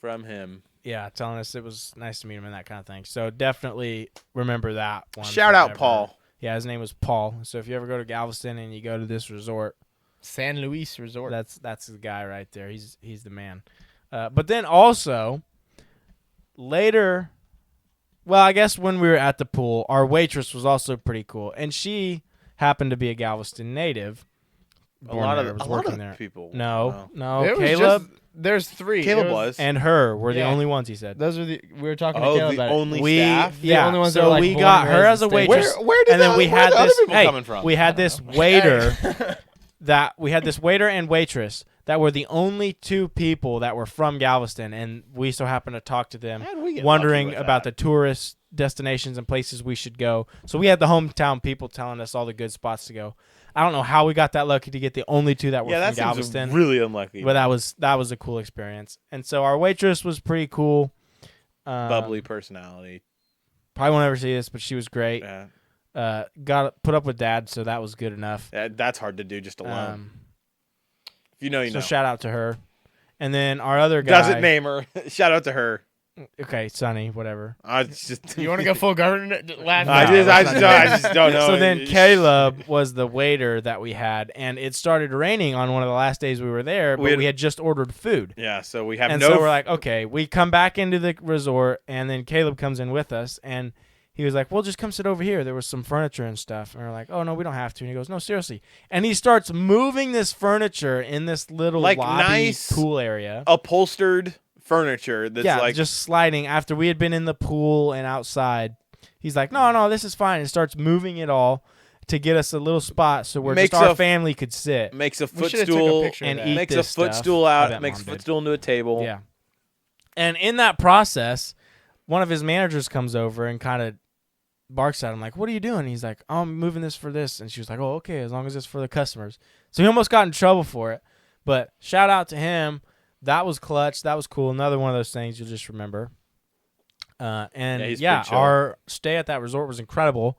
from him. Yeah, telling us it was nice to meet him and that kind of thing. So definitely remember that one. Shout out forever. Paul. Yeah, his name was Paul. So if you ever go to Galveston and you go to this resort, San Luis Resort. that's the guy right there. He's the man. But then also later, well, I guess when we were at the pool, our waitress was also pretty cool, and she happened to be a Galveston native. A lot of working there. people. No, It was Caleb there's three. Caleb It was. and her were the Yeah. only ones. He said. Those are we were talking to Oh, Caleb the about it. only staff. The only ones that so were, like, we born got and her raised as a in the States. waitress. Where did and then we where had the other this. people Hey, coming from? we had this waiter. We had this waiter and waitress that were the only two people that were from Galveston, and we so happened to talk to them, How'd we get wondering lucky with about that? the tourist destinations and places we should go. So we had the hometown people telling us all the good spots to go. I don't know how we got that lucky to get the only two that were Yeah, from that seems Galveston, really unlucky. but that was a cool experience. And so our waitress was pretty cool. Bubbly personality. Probably won't ever see this, but she was great. Yeah. Got put up with Dad, so that was good enough. That's hard to do just alone. If you know, you So know. shout out to her. And then our other guy. Doesn't name her. Shout out to her. Okay, Sonny, whatever. I just. You want to go full government? Last I No, just don't know. So then Caleb was the waiter that we had, and it started raining on one of the last days we were there, but we had just ordered food. Yeah, so we have And no. so we're like, okay, we come back into the resort, and then Caleb comes in with us, and he was like, well, just come sit over here. There was some furniture and stuff. And we're like, oh, no, we don't have to. And he goes, no, seriously. And he starts moving this furniture in this little Like lobby nice pool area. upholstered furniture that's Yeah, like just sliding after we had been in the pool and outside. He's like, no, this is fine. And starts moving it all to get us a little spot so where Makes just our a- family could sit. makes a We should've took a footstool picture of and that. eat makes a this stuff. footstool I out, bet makes a Mom did. footstool into a table. Yeah. And in that process, one of his managers comes over and kind of barks at him like, what are you doing? He's like, oh, I'm moving this for this. And she was like, oh, okay, as long as it's for the customers. So he almost got in trouble for it. But shout out to him. That was clutch. That was cool. Another one of those things you'll just remember. And he's yeah, pretty chill. our stay at that resort was incredible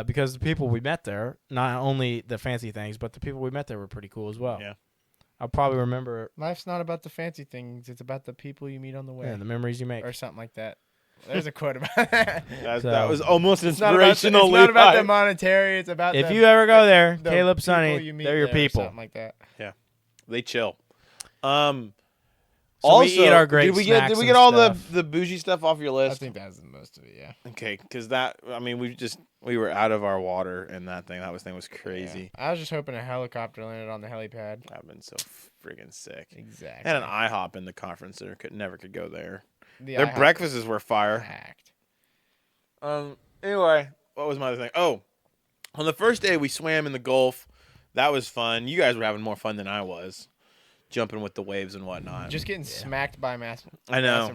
because the people we met there, not only the fancy things, but the people we met there were pretty cool as well. Yeah. I'll probably remember Life's not about the fancy things; it's about the people you meet on the way, the memories you make. or something like that. There's a quote about that. That was almost It's not about the, inspirational. it's not about the Levi. monetary. It's about If the, you ever go there, the Caleb, people Sonny, you meet they're your there, or people. something like that. They chill. So Also, we eat our great did we get snacks did we and get all stuff. the bougie stuff off your I list? think that's the most of it. Yeah. Okay, because that we were out of our water and that thing was crazy. Yeah. I was just hoping a helicopter landed on the helipad. I've been so friggin' sick. Exactly. Had an IHOP in the conference center. Never could go there. The Their IHOP breakfasts were fire. packed. Anyway, what was my other thing? Oh, on the first day we swam in the Gulf. That was fun. You guys were having more fun than I was, jumping with the waves and whatnot. Just getting smacked by massive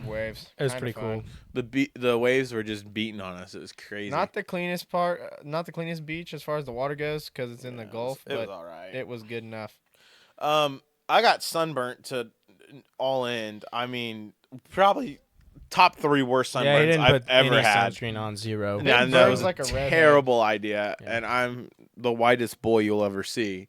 waves. It was Kinda pretty fun. cool. The waves were just beating on us. It was crazy. Not the cleanest not the cleanest beach as far as the water goes because it's in the Gulf, It was but all right. it was good enough. I got sunburnt to all end. I mean, probably top 3 worst Yeah, he sunburns didn't I've put ever any had. sunscreen on, zero. Yeah, It that burns was like a a redhead. terrible idea, Yeah. and I'm the whitest boy you'll ever see.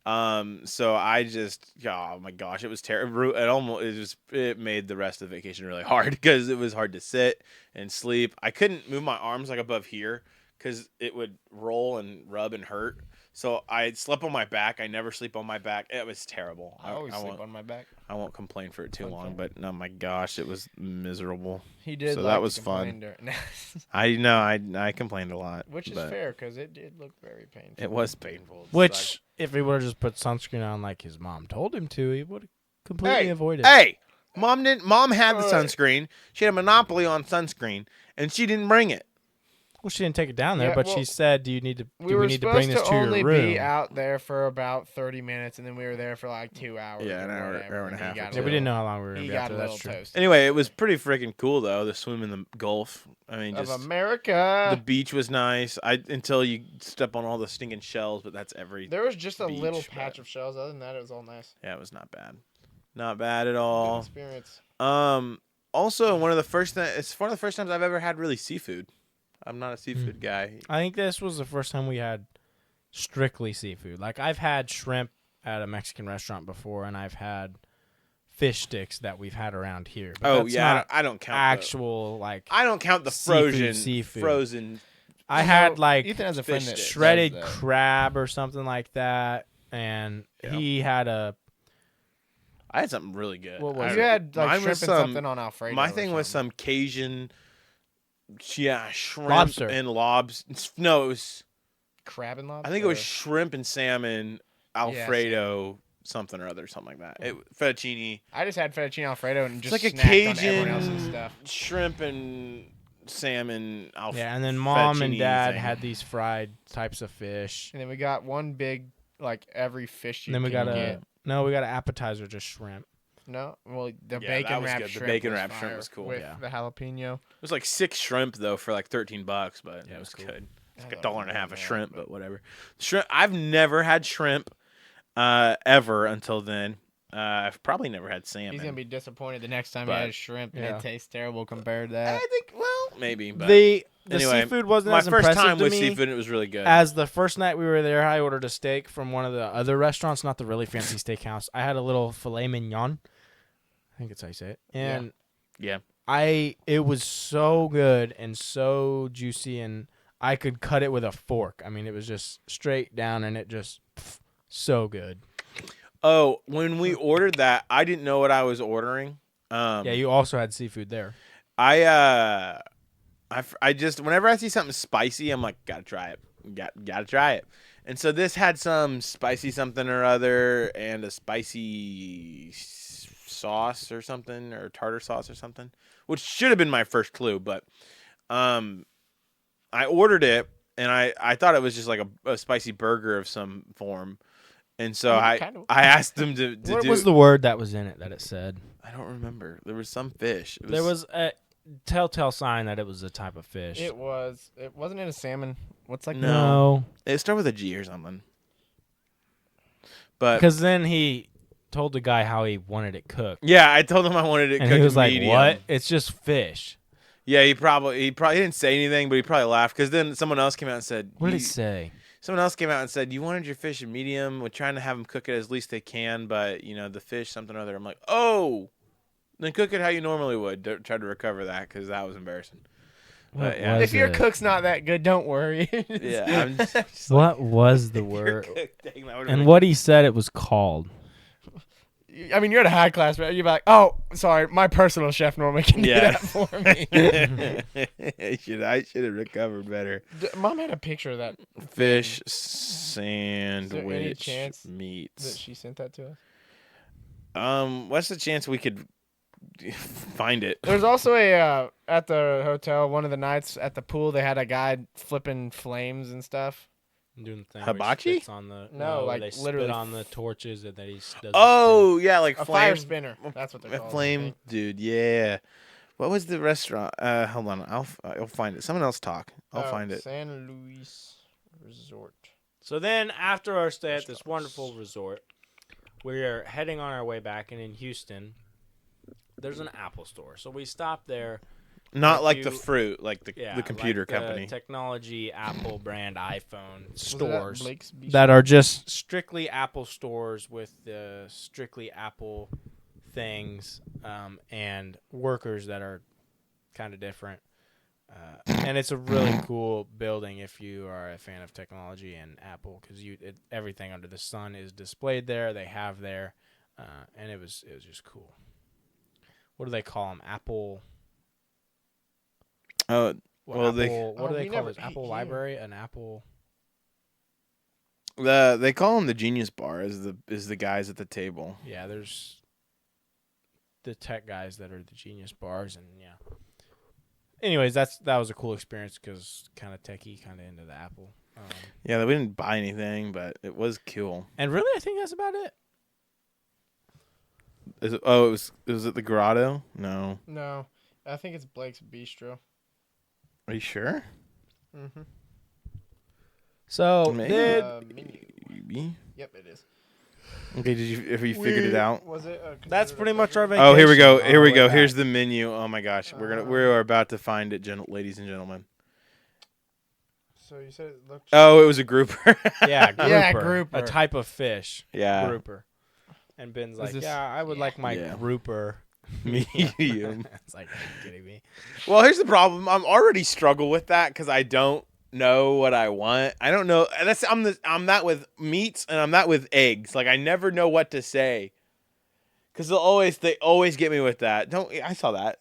So I just, oh my gosh, it was terrible. It made the rest of the vacation really hard because it was hard to sit and sleep. I couldn't move my arms like above here because it would roll and rub and hurt. So I slept on my back. I never sleep on my back. It was terrible. I always sleep won't, on my back. I won't complain for it too Fun long, fact. but oh my gosh, it was miserable. He did. So like that to was complain fun. during- I know. I complained a lot, Which is but fair because it did look very painful. It was painful. It Which, sucked. if he would have just put sunscreen on like his mom told him to, he would have completely avoided. Hey, mom didn't. Mom had the Alright. sunscreen. She had a monopoly on sunscreen, and she didn't bring it. Well, she didn't take it down there, Yeah, but well, she said, "Do we need we were to supposed bring this to only your room?" be out there for about 30 minutes, and then we were there for like 2 hours. Yeah, or an hour- whatever, hour and a he half or got two. Yeah, we didn't know how long we were He going to be got out a there. little That's true. toasted. Anyway, it was pretty freaking cool though. The swim in the Gulf. I mean, Of just America. the beach was nice. Until you step on all the stinking shells, but that's every. There was just a beach, little but- patch of shells. Other than that, it was all nice. Yeah, it was not bad. Not bad at Good all. experience. Also, it's one of the first times I've ever had really seafood. I'm not a seafood guy. I think this was the first time we had strictly seafood. Like, I've had shrimp at a Mexican restaurant before, and I've had fish sticks that we've had around here. But Oh that's yeah, not I don't count actual like. I don't count the Seafood. frozen. I had like Ethan has a friend fish that sticks. shredded does that. crab or something like that, and Yeah. he had a. I had something really good. What was You had like mine shrimp was and something on Alfredo. My or thing was something. some Cajun, shrimp Lobster. and lobs. No, it was. crab and lobster. I think it was shrimp and salmon, Yeah, Alfredo, something or other, something like that. Fettuccine, I just had fettuccine Alfredo and just like a snacked on everyone else's Cajun stuff. shrimp and salmon. Yeah, and then mom and fettuccine dad thing. had these fried types of fish. And then we got one big, like every fish you And then we can got get. we got an appetizer, just shrimp. No, well, the Yeah, bacon that was wrapped good. The shrimp. bacon was wrapped shrimp fire was cool. with Yeah. the jalapeno. It was like 6 shrimp though for like $13, but Yeah, it it was was cool. good. It's I like thought it was $1.50 a more shrimp, than that, but whatever. Shrimp. I've never had shrimp ever until then. I've probably never had salmon. He's gonna be disappointed the next time But- he has shrimp and Yeah. it tastes terrible compared to I that. think maybe, but The anyway, seafood wasn't my as first impressive time to with me seafood, it was really good. as the first night we were there. I ordered a steak from one of the other restaurants, not the really fancy steakhouse. I had a little filet mignon. I think that's how you say it. And Yeah. it was so good and so juicy, and I could cut it with a fork. I mean, it was just straight down, and it just so good. Oh, when we ordered that, I didn't know what I was ordering. Yeah, you also had seafood there. I just whenever I see something spicy, I'm like, gotta try it. Gotta try it. And so this had some spicy something or other and a spicy sauce or something or tartar sauce or something, which should have been my first clue, but I ordered it and I thought it was just like a spicy burger of some form. And so I asked them to What do was the word that was in it that it said? I don't remember. There was some fish. There was a telltale sign that it was a type of fish. It wasn't it a salmon? What's like no, It started with a G or something. But because then he told the guy how he wanted it cooked, yeah, I told him I wanted it and cooked he was like, medium. "What? It's just fish." Yeah, he probably didn't say anything, but he probably laughed because then someone else came out and said, What did he say? Someone else came out and said, "You wanted your fish in medium. We're trying to have them cook it as least they can, but the fish something or other." I'm like, "Oh, then cook it how you normally would." Try to recover that because that was embarrassing. What yeah. was If your it? cook's not that good, don't worry. Yeah, I'm just What was the your word? cook thing, that would've And been- what he said it was called. I mean, you're at a high class, but you're like, oh, sorry, my personal chef normally can Yeah. do that for me. I should have recovered better. Mom had a picture of that Fish any sandwich chance that meats. she sent that to us. What's the chance we could find it? There's also a at the hotel. One of the nights at the pool, they had a guy flipping flames and stuff. Doing the thing Hibachi? where he spits on the No, like they literally spit on the torches and then he does. Oh yeah, like A flame, fire spinner. That's what they're a called. I flame, think. dude. Yeah. What was the restaurant? Hold on, I'll find it. Someone else talk. I'll find it. San Luis Resort. So then, after our stay at this Restaurants. wonderful resort, we're heading on our way back, and in Houston, there's an Apple store. So we stopped there. Not If like the you- fruit, like the Yeah, computer like the company. technology Apple brand iPhone Was it at stores Blake's Beach? that are just strictly Apple stores with the strictly Apple things and workers that are kind of different. And it's a really cool building if you are a fan of technology and Apple, because everything under the sun is displayed there. They have there, and it was just cool. What do they call them? Apple. Oh, Well, Apple, what do they call this? Apple Library, an Apple. they call them the Genius Bar is the guys at the table. Yeah, there's the tech guys that are the Genius Bars, and yeah. Anyways, that was a cool experience because kind of techie, kind of into the Apple. Yeah, we didn't buy anything, but it was cool. And really, I think that's about it. It was at the Grotto? No. No, I think it's Blake's Bistro. Are you sure? Mm-hmm. So Maybe. Menu. Yep, it is. Okay, have you figured it out? Was it? That's pretty much our vacation. Oh, here we go. on Here our we way go. back. Here's the menu. Oh my gosh, we're about to find it, ladies and gentlemen. So you said it looked. Oh, it was a grouper. Yeah, grouper. Yeah, grouper. A type of fish. Yeah. Grouper. And Ben's like, this- yeah, I would like my Yeah. grouper. Medium. It's like, are you kidding me? Well, here's the problem. I'm already struggle with that because I don't know what I want. I don't know. I'm that with meats and I'm that with eggs. Like I never know what to say. Cause they always get me with that. I saw that.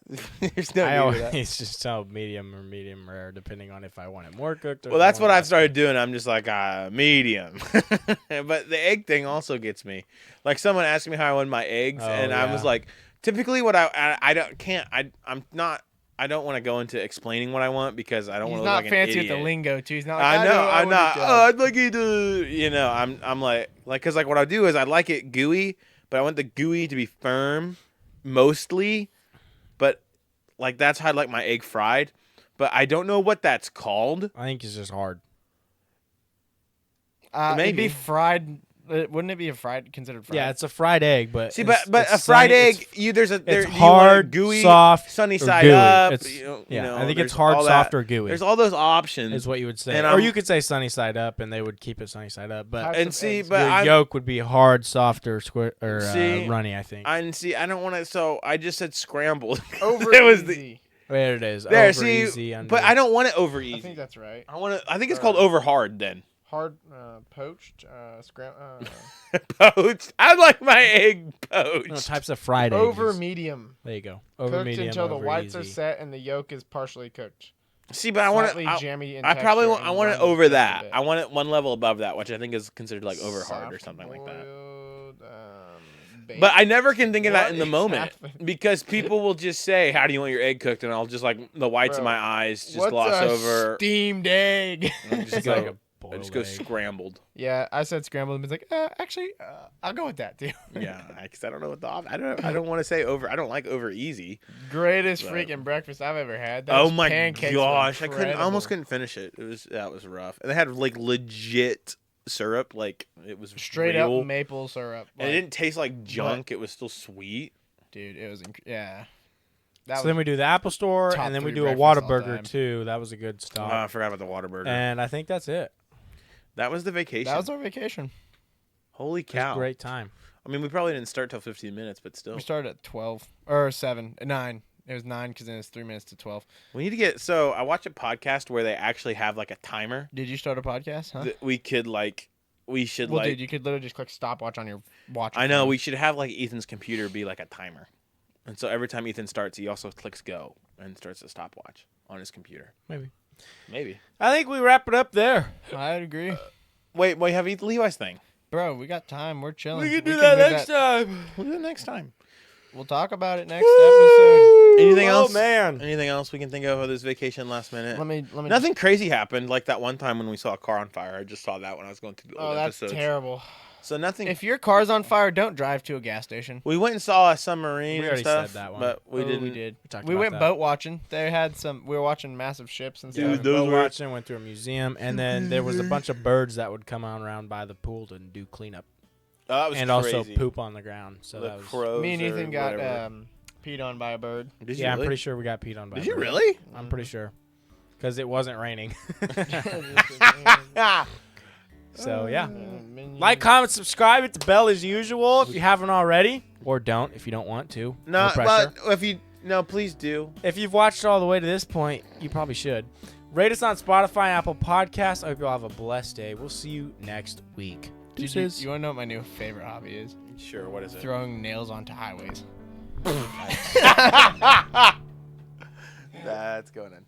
There's no I need for that. always just tell medium or medium rare, depending on if I want it more cooked. Or Well, if I that's want what it I've less started doing. I'm just like medium. But the egg thing also gets me. Like someone asked me how I want my eggs, Oh, and I yeah. was like, typically what I don't want to go into explaining what I want because I don't He's want to look not like fancy an with idiot. the lingo too. He's not. Like, I know. I'm what not. it Oh, does." I'd like it to. I'm like, because like what I do is I like it gooey, but I want the gooey to be firm, mostly. But like that's how I like my egg fried. But I don't know what that's called. I think it's just hard. It'd Maybe. be fried. Wouldn't it be considered fried? Yeah, it's a fried egg, but See, it's- but a it's fried sunny- egg, it's there's hard, gooey, soft, sunny or side gooey. up. It's- you yeah, know, I think there's it's hard, all soft, that. or gooey. There's all those options. Is what you would say, And or I'm- you could say sunny side up, and they would keep it sunny side up. But Types and of see, eggs. but your I'm, yolk would be hard, soft, or See, runny. I think. I don't want to. So I just said scrambled. Over It was easy. There it is. there. Over See, easy, under. but I don't want it over I easy. think that's right. I think it's called over hard then. Hard poached Poached. I like my egg No, poached. types of fried eggs. over is- medium. There you go. Over Cooked medium. until the over whites are easy. set and the yolk is partially cooked. See, but I want Slightly it. jammy in I probably texture want. I and want it runny over just a that. bit. I want it one level above that, which I think is considered like over hard or something like that. Soft-boiled, But I never can think of that What in the is moment happening? because people will just say, "How do you want your egg cooked?" And I'll just like the whites of Bro, my eyes just what's gloss a over. steamed egg? And just It's like go. a I just boiled go egg. scrambled. Yeah, I said scrambled and was like, actually, I'll go with that too. Yeah, because I don't know what I don't want to say over. I don't like over easy. Greatest Right. freaking breakfast I've ever had. Oh Those my pancakes were gosh, I almost incredible. couldn't finish it. That was rough. And they had like legit syrup, like it was Straight real. up maple syrup. And it Like, didn't taste like junk. It was still sweet. dude, it was yeah. That So then we do the Apple Store, top and then we three do a breakfast all Whataburger time. too. That was a good Oh, stop. I forgot about the Whataburger. And I think that's it. That was the vacation. That was our vacation. Holy It was cow! a great time. I mean, we probably didn't start till 15 minutes, but still. We started at 12 or 7, 9. It was 9 because then it's 3 minutes to 12. We need to get. So I watched a podcast where they actually have like a timer Did you start a podcast? Huh? that we could like. We should Well, like. dude, you could literally just click stopwatch on your watch. I know we should have like Ethan's computer be like a timer, and so every time Ethan starts, he also clicks go and starts a stopwatch on his computer. Maybe. I think we wrap it up there. I agree, Wait, we have Levi's thing. bro. We got time. We're chilling. We can do move that next time. We'll do it next time. We'll talk about it next episode. Anything Oh, else? man. Anything else we can think of this vacation last minute? Let me. Nothing crazy happened. Like that one time when we saw a car on fire. I just saw that when I was going through the Oh, old that's episodes. terrible. So nothing. If your car's on fire, don't drive to a gas station. We went and saw a submarine We and already stuff, said that one. but we Oh, didn't. We did. talked We about went that. boat watching. They had some. We were watching massive ships and Dude, stuff. Dude, those boat were- watching, went to a museum, and then there was a bunch of birds that would come on around by the pool to do cleanup, Oh, that was and crazy. also poop on the ground. So The that was. crows Me and or Ethan got whatever. peed on by a bird. Did you Yeah, really? I'm pretty sure we got peed on by. Did a you bird. really? I'm pretty sure, because it wasn't raining. So yeah. Like, comment, subscribe, hit the bell as usual if you haven't already, or don't if you don't want to. No, pressure. but if you No, please do. If you've watched all the way to this point, you probably should. Rate us on Spotify, Apple Podcasts. I hope you all have a blessed day. We'll see you next week. Dude, you want to know what my new favorite hobby is? Sure, what is it? Throwing nails onto highways. That's going in.